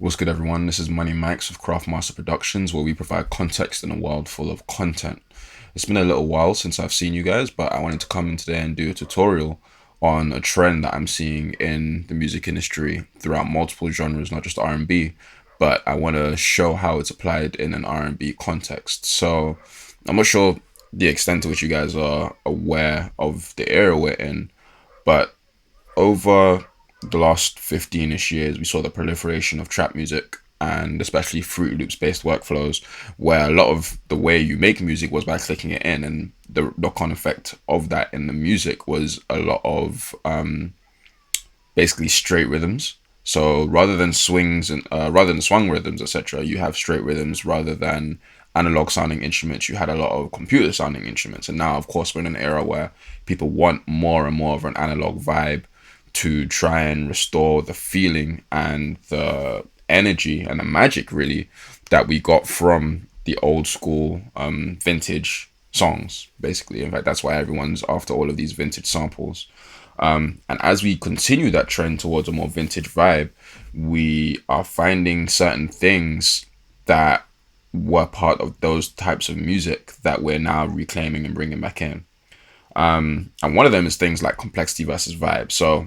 What's good, everyone? This is Money Max of Craftmaster Productions, where we provide context in a world full of content. It's been a little while since I've seen you guys, but I wanted to come in today and do a tutorial on a trend that I'm seeing in the music industry throughout multiple genres, not just R&B, but I want to show how it's applied in an R&B context. So I'm not sure the extent to which you guys are aware of the era we're in, but over the last 15-ish years, we saw the proliferation of trap music and especially Fruity Loops based workflows, where a lot of the way you make music was by clicking it in, and the knock-on effect of that in the music was a lot of basically straight rhythms. So rather than swings and rather than swung rhythms, etc., you have straight rhythms. Rather than analog sounding instruments, you had a lot of computer sounding instruments. And now, of course, we're in an era where people want more and more of an analog vibe to try and restore the feeling and the energy and the magic, really, that we got from the old school vintage songs, basically. In fact, that's why everyone's after all of these vintage samples. And as we continue that trend towards a more vintage vibe, we are finding certain things that were part of those types of music that we're now reclaiming and bringing back in. And one of them is things like complexity versus vibe. So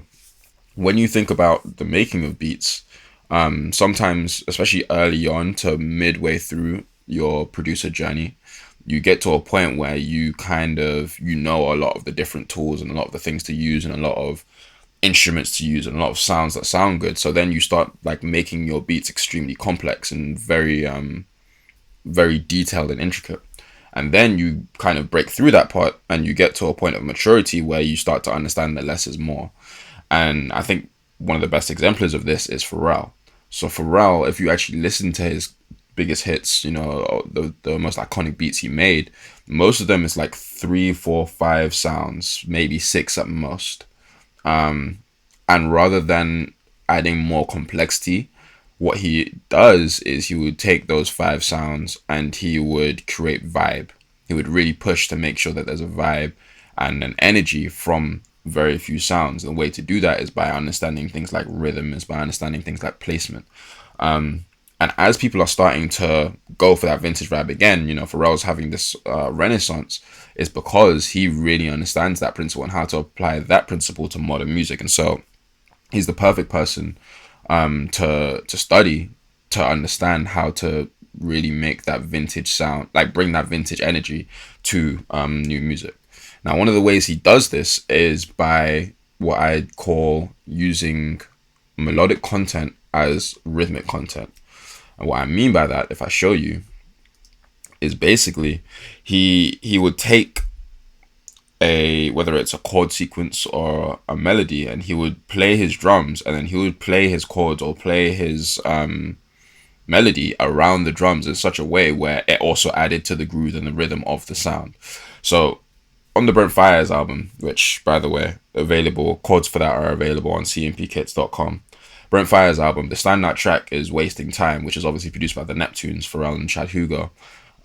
when you think about the making of beats, sometimes, especially early on to midway through your producer journey, you get to a point where you kind of, you know, a lot of the different tools and a lot of the things to use and a lot of instruments to use and a lot of sounds that sound good. So then you start like making your beats extremely complex and very detailed and intricate. And then you kind of break through that part and you get to a point of maturity where you start to understand that less is more. And I think one of the best exemplars of this is Pharrell. So Pharrell, if you actually listen to his biggest hits, you know, the most iconic beats he made, most of them is like 3, 4, 5 sounds, maybe 6 at most. And rather than adding more complexity, what he does is he would take those 5 sounds and he would create vibe. He would really push to make sure that there's a vibe and an energy from very few sounds. And the way to do that is by understanding things like rhythm, is by understanding things like placement. And as people are starting to go for that vintage vibe again, you know, Pharrell's having this renaissance, is because he really understands that principle and how to apply that principle to modern music. And so he's the perfect person to study, to understand how to really make that vintage sound, like bring that vintage energy to new music. Now, one of the ways he does this is by what I call using melodic content as rhythmic content. And what I mean by that, if I show you, is basically he would take a, whether it's a chord sequence or a melody, and he would play his drums, and then he would play his chords or play his melody around the drums in such a way where it also added to the groove and the rhythm of the sound. So on the Brent Faiyaz album, which, by the way, available, chords for that are available on cmpkits.com. Brent Faiyaz album, the standout track is Wasting Time, which is obviously produced by the Neptunes, Pharrell and Chad Hugo.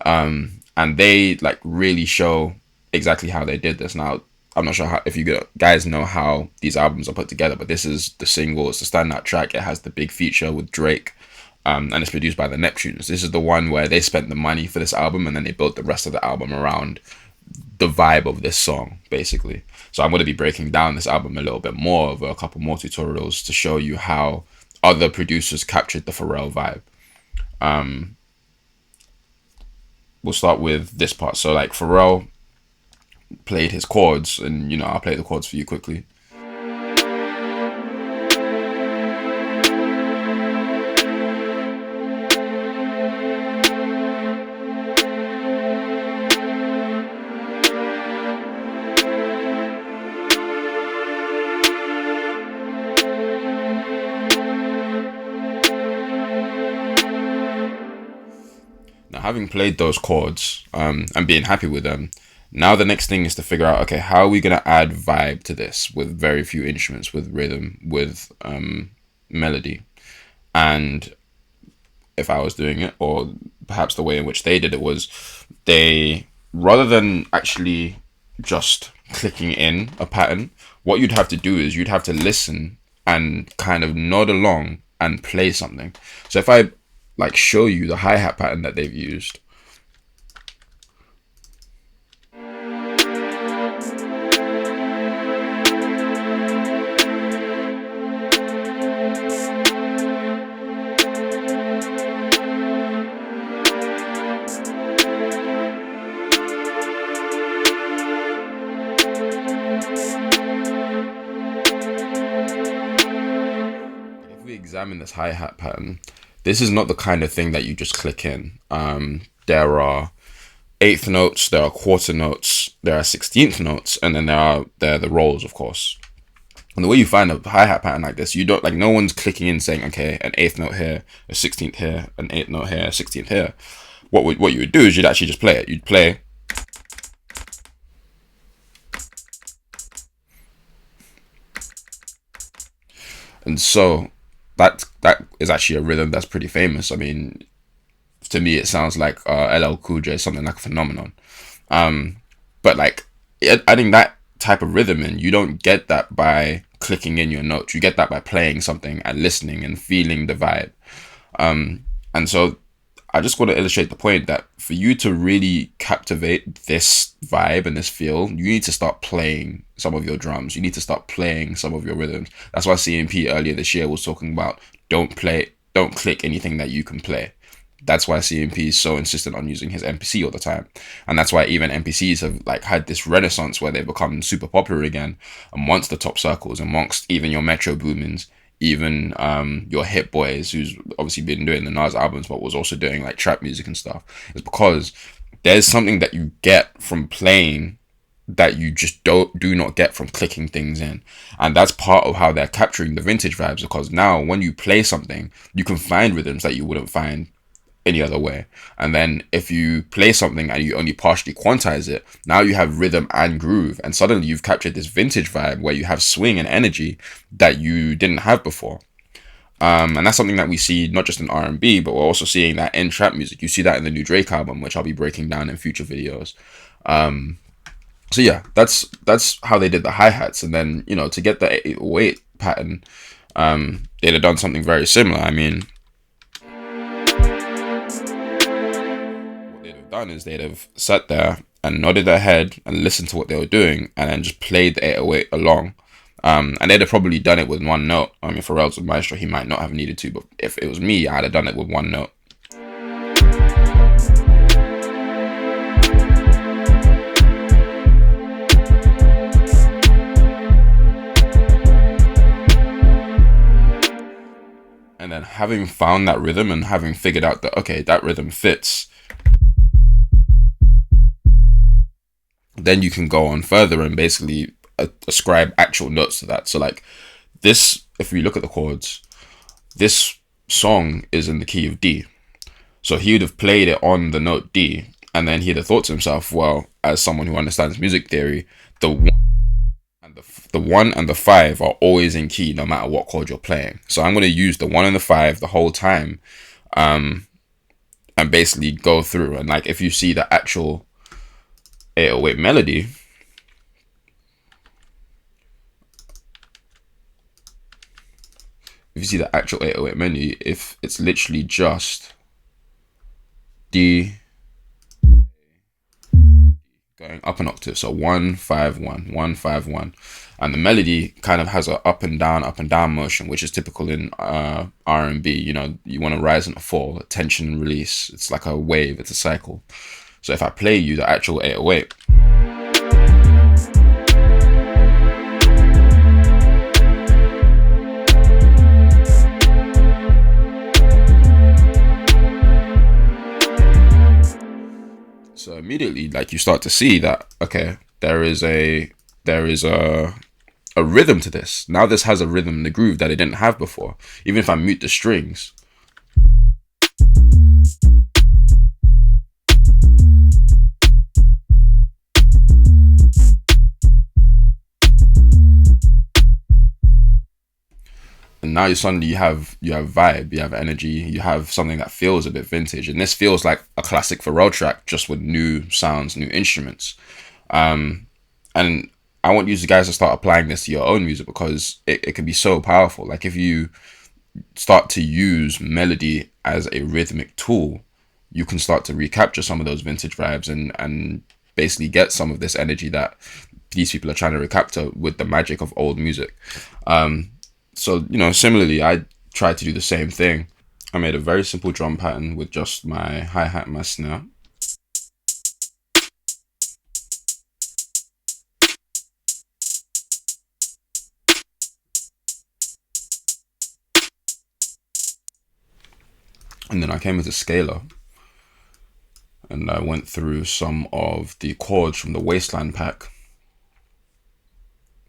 And they like really show exactly how they did this. Now, I'm not sure how, if you guys know how these albums are put together, but this is the single, it's the standout track. It has the big feature with Drake. And it's produced by the Neptunes. This is the one where they spent the money for this album and then they built the rest of the album around the vibe of this song, basically. So I'm going to be breaking down this album a little bit more over a couple more tutorials to show you how other producers captured the Pharrell vibe. We'll start with this part. So like Pharrell played his chords, and you know, I'll play the chords for you quickly. Now, having played those chords and being happy with them, now the next thing is to figure out, okay, how are we going to add vibe to this with very few instruments, with rhythm, with melody? And if I was doing it, or perhaps the way in which they did it, was they, rather than actually just clicking in a pattern, what you'd have to do is you'd have to listen and kind of nod along and play something. So if I like show you the hi-hat pattern that they've used, if we examine this hi-hat pattern, this is not the kind of thing that you just click in. There are eighth notes, there are quarter notes, there are 16th notes, and then there are the rolls, of course. And the way you find a hi-hat pattern like this, you don't like no one's clicking in saying, okay, an eighth note here, a 16th here, an eighth note here, a 16th here. What you would do is you'd actually just play it. You'd play, and so that is actually a rhythm that's pretty famous. I mean, to me, it sounds like LL Cool J, something like a phenomenon. But like adding that type of rhythm in, you don't get that by clicking in your notes. You get that by playing something and listening and feeling the vibe. And so I just want to illustrate the point that for you to really captivate this vibe and this feel, you need to start playing some of your drums. You need to start playing some of your rhythms. That's why CMP earlier this year was talking about don't click anything that you can play. That's why CMP is so insistent on using his MPC all the time. And that's why even MPCs have like had this renaissance where they've become super popular again amongst the top circles, amongst even your Metro Boomins, even your Hit Boys, who's obviously been doing the Nas albums but was also doing like trap music and stuff. It's because there's something that you get from playing that you just do not get from clicking things in. And that's part of how they're capturing the vintage vibes, because now when you play something, you can find rhythms that you wouldn't find any other way. And then if you play something and you only partially quantize it, now you have rhythm and groove, and suddenly you've captured this vintage vibe where you have swing and energy that you didn't have before. And that's something that we see not just in R&B, but we're also seeing that in trap music. You see that in the new Drake album, which I'll be breaking down in future videos. So yeah, that's how they did the hi-hats. And then, you know, to get the 808 pattern, they'd have done something very similar. I mean, what they'd have done is they'd have sat there and nodded their head and listened to what they were doing, and then just played the 808 along. And they'd have probably done it with one note. I mean, Pharrell's a maestro, he might not have needed to, but if it was me, I'd have done it with one note. And then having found that rhythm and having figured out that, okay, that rhythm fits, then you can go on further and basically ascribe actual notes to that. So like this, if we look at the chords, this song is in the key of D. So he would have played it on the note D, and then he'd have thought to himself, well, as someone who understands music theory, the one and the five are always in key no matter what chord you're playing. So I'm going to use the 1 and the 5 the whole time, and basically go through. And like if you see the actual 808 melody, if you see the actual 808 melody, if it's literally just D going up an octave, so 1 5 1 1 5 1, and the melody kind of has a up and down motion, which is typical in R&B. You know, you want to rise and a fall, a tension and release. It's like a wave, it's a cycle. So if I play you the actual 808, so immediately, like, you start to see that, okay, there is a rhythm to this. Now this has a rhythm in the groove that it didn't have before. Even if I mute the strings, and now you have vibe, you have energy, you have something that feels a bit vintage. And this feels like a classic Pharrell track, just with new sounds, new instruments. And I want you guys to start applying this to your own music, because it can be so powerful. Like if you start to use melody as a rhythmic tool, you can start to recapture some of those vintage vibes and basically get some of this energy that these people are trying to recapture with the magic of old music. So, similarly, I tried to do the same thing. I made a very simple drum pattern with just my hi-hat and my snare. And then I came into scalar and I went through some of the chords from the Wasteland pack.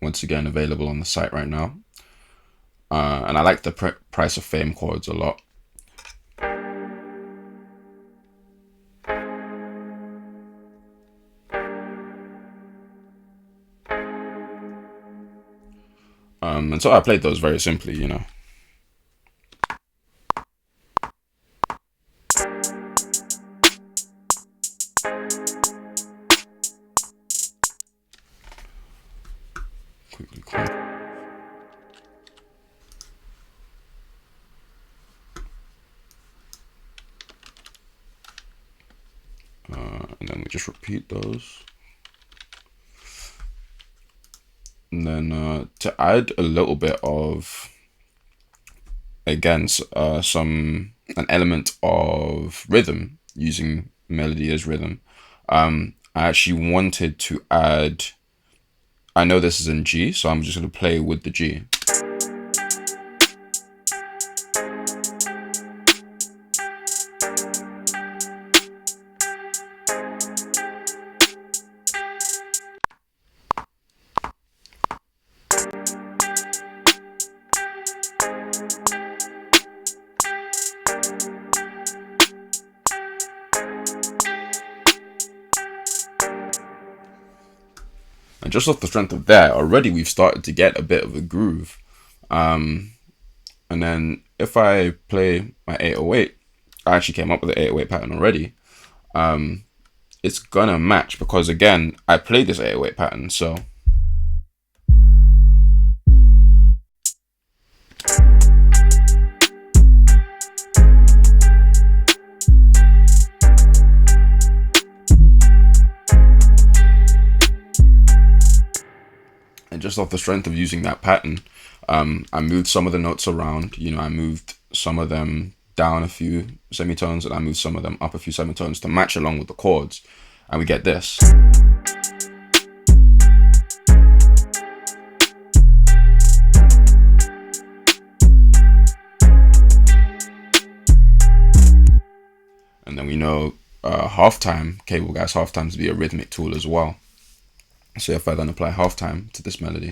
Once again, available on the site right now. And I like the Price of Fame chords a lot. And so I played those very simply. Quickly clear. And then we just repeat those. And then to add a little bit of, again, an element of rhythm, using melody as rhythm, I actually wanted to add, I know this is in G, so I'm just going to play with the G. And just off the strength of that, already we've started to get a bit of a groove. And then if I play my 808, I actually came up with the 808 pattern already. It's gonna match because, again, I played this 808 pattern, so. And just off the strength of using that pattern, I moved some of the notes around. I moved some of them down a few semitones and I moved some of them up a few semitones to match along with the chords. And we get this. And then we know halftime, cable gas halftime to be a rhythmic tool as well. So if I then apply halftime to this melody.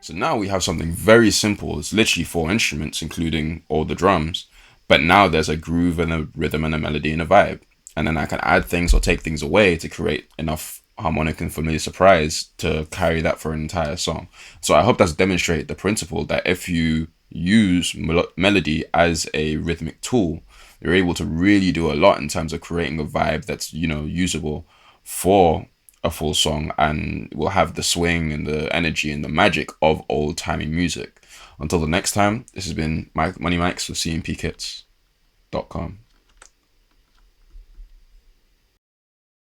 So now we have something very simple. It's literally 4 instruments, including all the drums. But now there's a groove and a rhythm and a melody and a vibe. And then I can add things or take things away to create enough harmonic and familiar surprise to carry that for an entire song. So I hope that's demonstrated the principle that if you use melody as a rhythmic tool, you're able to really do a lot in terms of creating a vibe that's, usable for a full song and will have the swing and the energy and the magic of old-timey music. Until the next time, this has been Money Mike's for CMPKits.com.